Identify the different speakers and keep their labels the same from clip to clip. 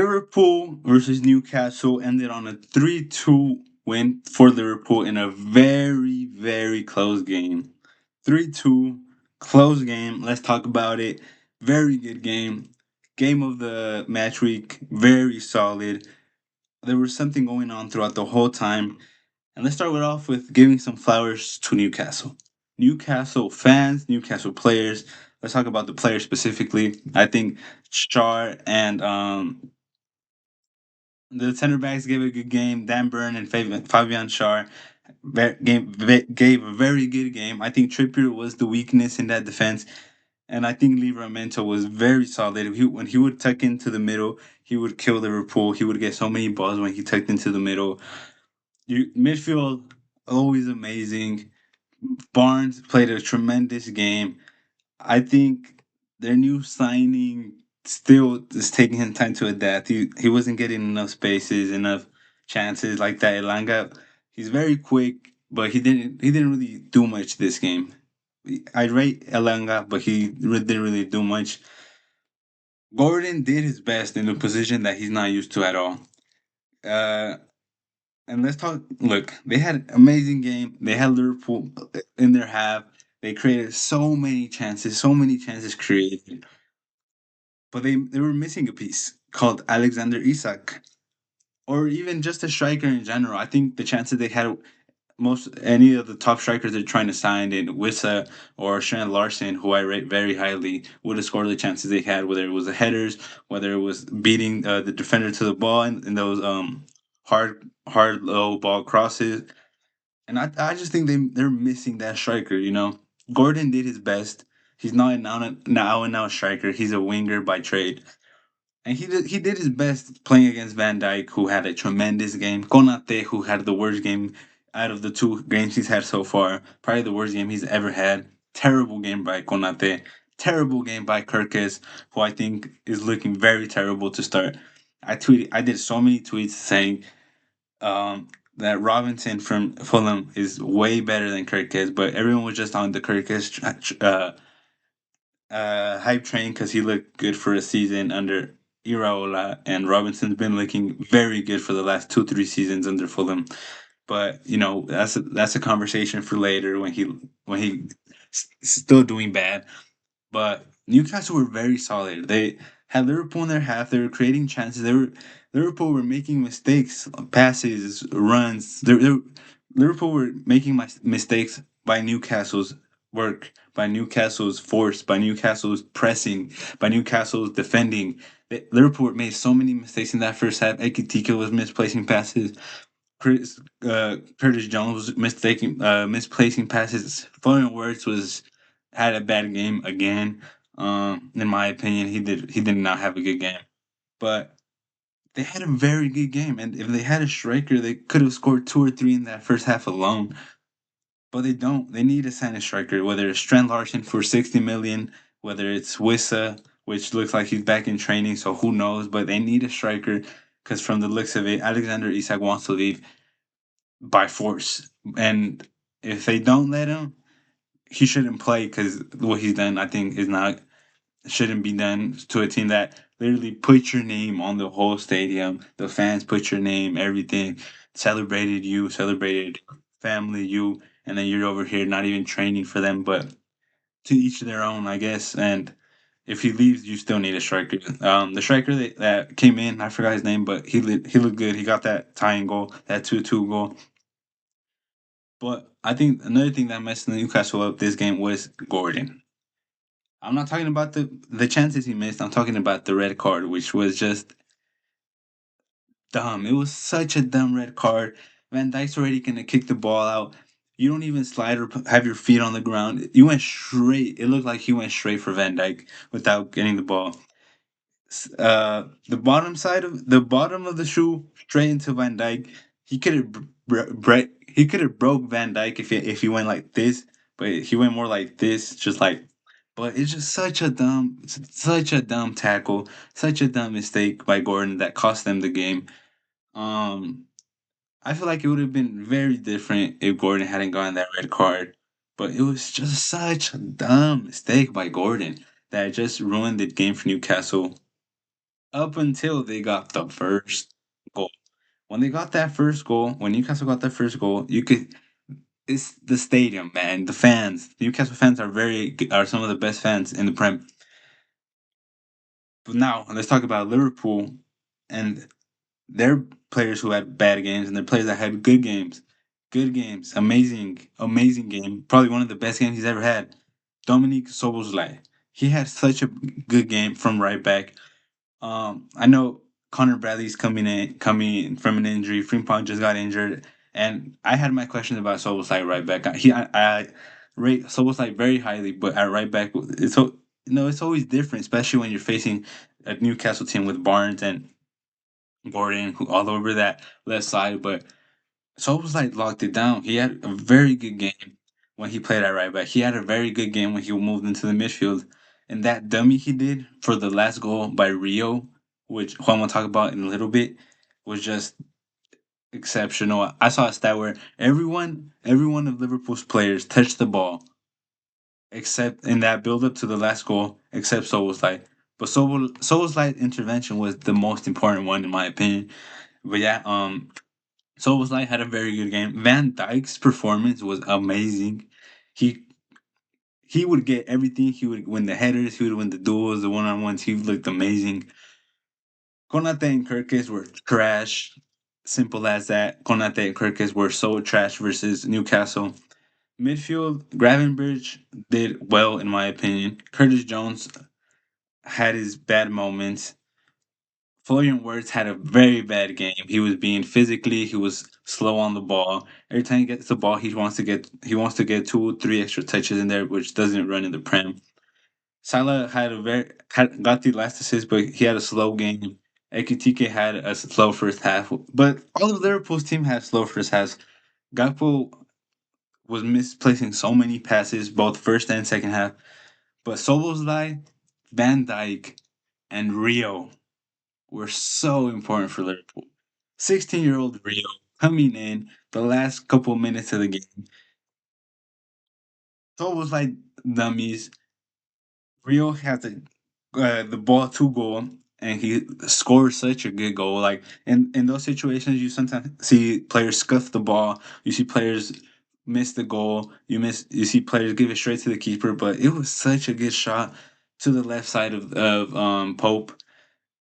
Speaker 1: Liverpool versus Newcastle ended on a 3-2 win for Liverpool in a very, very close game. 3-2, close game. Let's talk about it. Very good game. Game of the match week, very solid. There was something going on throughout the whole time. And let's start it off with giving some flowers to Newcastle. Newcastle fans, Newcastle players. Let's talk about the players specifically. I think Char and the center backs gave a good game. Dan Burn and Fabian Schär gave a very good game. I think Trippier was the weakness in that defense, and I think Livramento was very solid. When he would tuck into the middle, he would kill Liverpool. He would get so many balls when he tucked into the middle. Midfield always amazing. Barnes played a tremendous game. I think their new signing still is taking him time to adapt. He wasn't getting enough spaces, enough chances like that. Elanga, he's very quick, but he didn't really do much this game. I rate Elanga, but didn't really do much. Gordon did his best in a position that he's not used to at all. Uh, and let's talk. Look, they had an amazing game. They had Liverpool in their half. They created so many chances created, but they were missing a piece called Alexander Isak, or even just a striker in general. I think the chances they had, most any of the top strikers they're trying to sign in Wissa or Shane Larson, who I rate very highly, would have scored the chances they had, whether it was the headers, whether it was beating the defender to the ball in those hard low ball crosses. And I just think they're missing that striker. Gordon did his best. He's not an now and now striker. He's a winger by trade. And he did his best playing against Van Dijk, who had a tremendous game. Konate, who had the worst game out of the two games he's had so far. Probably the worst game he's ever had. Terrible game by Konate. Terrible game by Kirkes, who I think is looking very terrible to start. I did so many tweets saying that Robinson from Fulham is way better than Kirkes, but everyone was just on the Kirkes hype train because he looked good for a season under Iraola, and Robinson's been looking very good for the last 2-3 seasons under Fulham. But that's a conversation for later when he still doing bad. But Newcastle were very solid. They had Liverpool in their half. They were creating chances. Liverpool were making mistakes, passes, runs. Liverpool were making mistakes by Newcastle's work, by Newcastle's force, by Newcastle's pressing, by Newcastle's defending. Liverpool made so many mistakes in that first half. Ekitika was misplacing passes. Curtis Jones was misplacing passes. Florian Wirtz had a bad game again. In my opinion, he did not have a good game, but they had a very good game. And if they had a striker, they could have scored two or three in that first half alone. But they don't. They need to sign a striker, whether it's Trent Larson for 60 million, whether it's Wissa, which looks like he's back in training, so who knows? But they need a striker because from the looks of it, Alexander Isak wants to leave by force. And if they don't let him, he shouldn't play because what he's done, I think, is not shouldn't be done to a team that literally put your name on the whole stadium. The fans put your name, everything, celebrated you, celebrated family, you, and then you're over here not even training for them, but to each their own, I guess. And if he leaves, you still need a striker. The striker that came in, I forgot his name, but he looked good. He got that tying goal, that 2-2 goal. But I think another thing that messed Newcastle up this game was Gordon. I'm not talking about the chances he missed. I'm talking about the red card, which was just dumb. It was such a dumb red card. Van Dijk's already gonna kick the ball out. You don't even slide or have your feet on the ground. You went straight. It looked like he went straight for Van Dijk without getting the ball. The bottom of the shoe straight into Van Dijk. He could have he could have broke Van Dijk if he went like this, but he went more like this, just like. But it's just such a dumb tackle, such a dumb mistake by Gordon that cost them the game. Um, I feel like it would have been very different if Gordon hadn't gotten that red card, but it was just such a dumb mistake by Gordon that just ruined the game for Newcastle. up until they got the first goal. When they got that first goal, when Newcastle got that first goal, you could it's the stadium, man. The fans, Newcastle fans are some of the best fans in the Prem. But now let's talk about Liverpool and their players who had bad games and their players that had good games. Good games, amazing, amazing game. Probably one of the best games he's ever had. Dominic Soboslai. He had such a good game from right back. I know Connor Bradley's coming from an injury. Frimpong just got injured, and I had my questions about Soboslai right back. I rate Soboslai very highly, but at right back, it's always different, especially when you're facing a Newcastle team with Barnes and Gordon who all over that left side. But Soboslai locked it down. He had a very good game when he played at right back. He had a very good game when he moved into the midfield. And that dummy he did for the last goal by Rio, which Juan will talk about in a little bit, was just exceptional. I saw a stat where every one of Liverpool's players touched the ball except in that build up to the last goal, except Soboslai. But Soboslai's intervention was the most important one in my opinion. But yeah, Soboslai had a very good game. Van Dijk's performance was amazing. He he would get everything. He would win the headers. He would win the duels, the one on ones. He looked amazing. Konate and Kirkis were trash. Simple as that. Konate and Kirkis were so trash versus Newcastle. Midfield, Gravenbridge did well in my opinion. Curtis Jones had his bad moments. Florian Wirtz had a very bad game. He was slow on the ball. Every time he gets the ball, he wants to get 2 3 extra touches in there, which doesn't run in the Prem. Salah got the last assist, but he had a slow game. Ekitike had a slow first half, but all of Liverpool's team had slow first halves. Gakpo was misplacing so many passes, both first and second half. But Soboslai, Van Dijk, and Rio were so important for Liverpool. 16-year-old Rio coming in the last couple of minutes of the game. So it was like dummies. Rio had the ball to goal, and he scored such a good goal. Like in those situations, you sometimes see players scuff the ball. You see players miss the goal. You see players give it straight to the keeper. But it was such a good shot to the left side of Pope,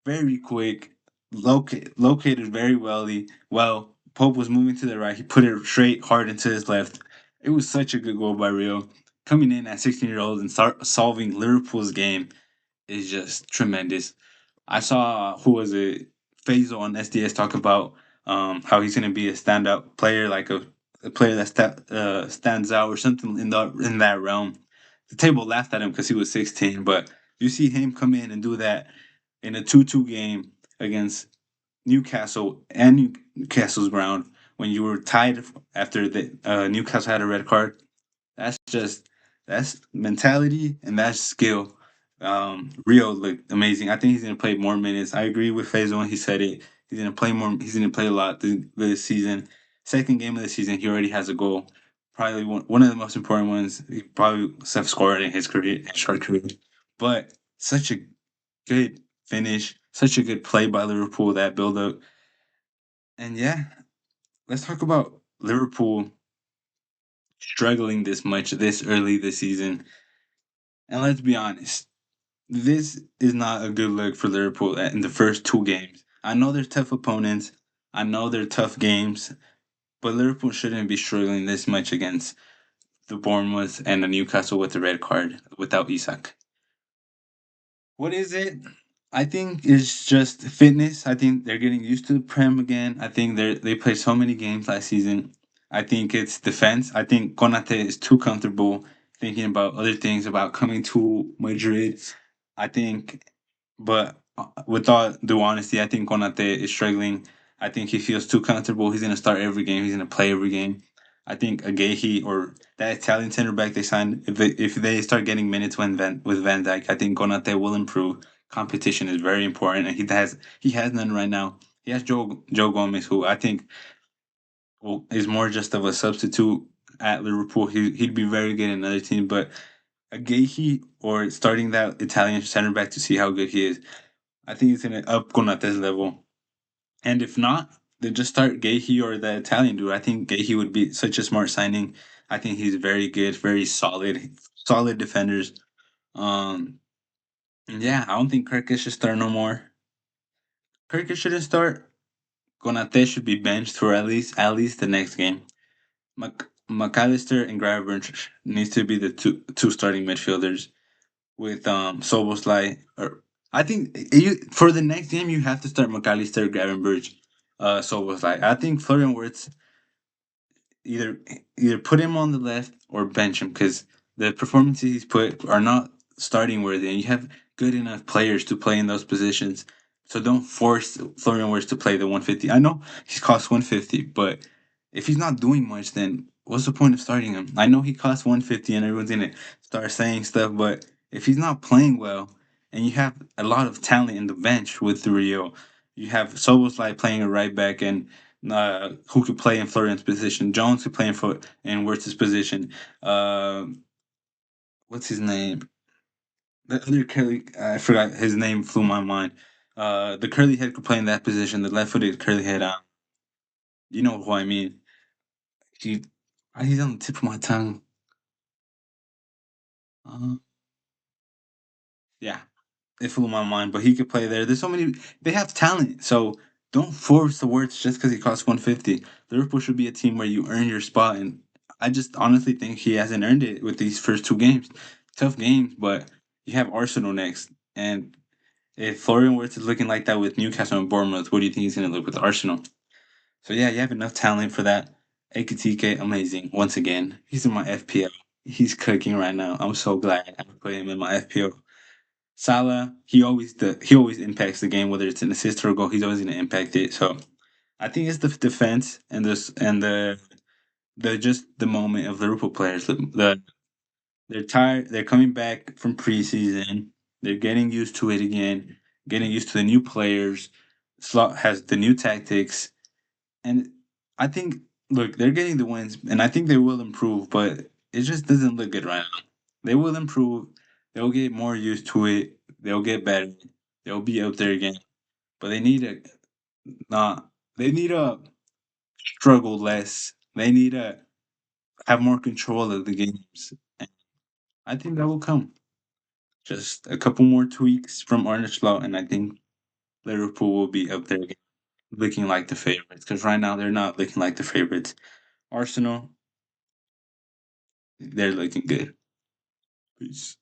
Speaker 1: very quick, located very wellly. Well, Pope was moving to the right. He put it straight hard into his left. It was such a good goal by Rio. Coming in at 16-year-old and start solving Liverpool's game is just tremendous. I saw who was it, Faisal on SDS talk about how he's going to be a standout player, like a player that stands out or something in that realm. The table laughed at him because he was 16, but you see him come in and do that in a 2-2 game against Newcastle and Newcastle's ground when you were tied after the Newcastle had a red card. That's just that's mentality and that's skill. Rio looked amazing. I think he's gonna play more minutes. I agree with Faisal when he said it. He's gonna play more. He's gonna play a lot this season. Second game of the season, he already has a goal. Probably one of the most important ones. He probably have scored in his career, his short career. But such a good finish, such a good play by Liverpool. That build up, and yeah, let's talk about Liverpool struggling this much this early this season. And let's be honest, this is not a good look for Liverpool in the first 2 games. I know they're tough opponents. I know they're tough games, but Liverpool shouldn't be struggling this much against the Bournemouth and the Newcastle with the red card without Isak. What is it? I think it's just fitness. I think they're getting used to the Prem again. I think they played so many games last season. I think it's defense. I think Konate is too comfortable thinking about other things about coming to Madrid. I think, but with all due honesty, I think Konate is struggling. I think he feels too comfortable. He's gonna start every game. He's gonna play every game. I think Agehi or that Italian center back they signed, if they start getting minutes with Van Dijk, I think Konate will improve. Competition is very important, and he has none right now. He has Joe Gomez, who I think is more just of a substitute at Liverpool. He'd be very good in another team, but Agehi or starting that Italian center back to see how good he is. I think it's gonna up Konate's level. And if not, they just start Gahey or the Italian dude. I think Gahey would be such a smart signing. I think he's very good, very solid defenders. Um, and yeah, I don't think Kirkus should start no more. Kirkus shouldn't start. Konate should be benched for at least the next game. McAllister and Gravenberch needs to be the two starting midfielders with Soboslai. Or I think for the next game you have to start McAllister, Gravenberch, Soboslai. I think Florian Wirtz either either put him on the left or bench him because the performances he's put are not starting worthy, and you have good enough players to play in those positions. So don't force Florian Wirtz to play the 150. I know he's cost 150, but if he's not doing much, then what's the point of starting him? I know he costs 150, and everyone's gonna start saying stuff, but if he's not playing well, and you have a lot of talent in the bench with Rio, you have Soboslai playing a right back and who could play in Florian's position. Jones could play in Wirtz's position. Uh, what's his name? The other curly, I forgot his name. Flew my mind. The curly head could play in that position. The left-footed curly head. You know who I mean. He, he's on the tip of my tongue. Uh, yeah, it flew my mind, but he could play there. There's so many. They have talent, so don't force the words just because he costs 150. Liverpool should be a team where you earn your spot, and I just honestly think he hasn't earned it with these first two games. Tough games, but you have Arsenal next, and if Florian Wirtz is looking like that with Newcastle and Bournemouth, what do you think he's going to look with Arsenal? So yeah, you have enough talent for that. Ekitike, amazing once again. He's in my FPL. He's cooking right now. I'm so glad I put him in my FPL. Salah, he always impacts the game, whether it's an assist or a goal. He's always going to impact it. So I think it's the defense and the just the moment of Liverpool players. They're tired. They're coming back from preseason. They're getting used to it again. Getting used to the new players. Slot has the new tactics, and I think look they're getting the wins, and I think they will improve. But it just doesn't look good right now. They will improve. They'll get more used to it. They'll get better. They'll be out there again. But they need to not. They need to struggle less. They need to have more control of the games. And I think that will come. Just a couple more tweaks from Arne Slot, and I think Liverpool will be up there again, looking like the favorites. Because right now they're not looking like the favorites. Arsenal, they're looking good. Peace.